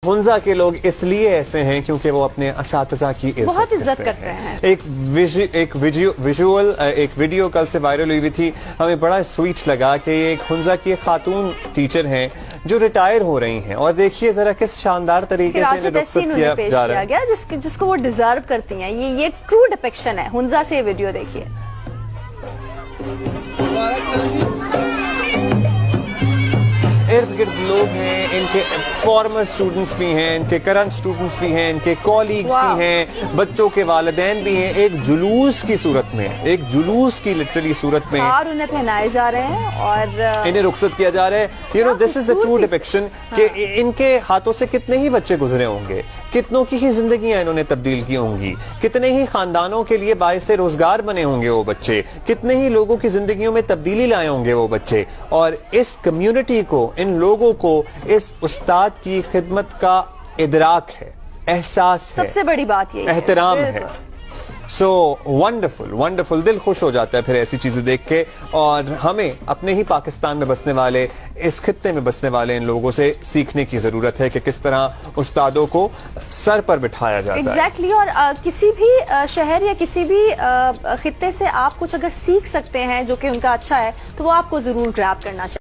हुंजा के लोग इसलिए ऐसे हैं क्योंकि वो अपने असातिज़ा की बहुत इज्जत करते हैं। एक वीडियो कल से वायरल हुई थी, हमें बड़ा स्वीट लगा कि एक हुंजा की खातून टीचर हैं जो रिटायर हो रही हैं, और देखिए जरा किस शानदार तरीके से इन्हें रुखसत किया जा रहा है, जिसको वो डिजर्व करती हैं। ये ट्रू डिपिक्शन है हुंजा से। ये वीडियो देखिए। इर्द गिर्द लोग हैं, इनके फॉर्मर स्टूडेंट्स भी हैं, इनके करंट स्टूडेंट्स भी हैं, इनके कॉलीग्स भी हैं, बच्चों के वालिदैन भी हैं। एक जुलूस की सूरत में, एक जुलूस की लिटरली सूरत में और उन्हें पहनाए जा रहे हैं और इन्हें रुखसत किया जा रहा है। You know, this is the true depiction कि इनके हाथों से कितने ही बच्चे गुजरे होंगे, कितनों की ही जिंदगियां इन्होंने तब्दील की होंगी, कितने ही खानदानों के लिए बायस रोजगार बने होंगे वो बच्चे, कितने ही लोगों की जिंदगियों में तब्दीली लाए होंगे वो बच्चे। और इस कम्युनिटी को, इन लोगों को इस उस्ताद की खिदमत का इदराक है, एहसास है, सबसे बड़ी बात यही एहतराम है। सो वंडरफुल वंडरफुल, दिल खुश हो जाता है फिर ऐसी चीजें देख के। और हमें अपने ही पाकिस्तान में बसने वाले, इस खित्ते में बसने वाले इन लोगों से सीखने की जरूरत है कि किस तरह उस्तादों को सर पर बिठाया जाता है। एग्जैक्टली। और किसी भी शहर या किसी भी खित्ते से आप कुछ अगर सीख सकते हैं जो कि उनका अच्छा है, तो वो आपको जरूर ग्रैब करना चाहिए।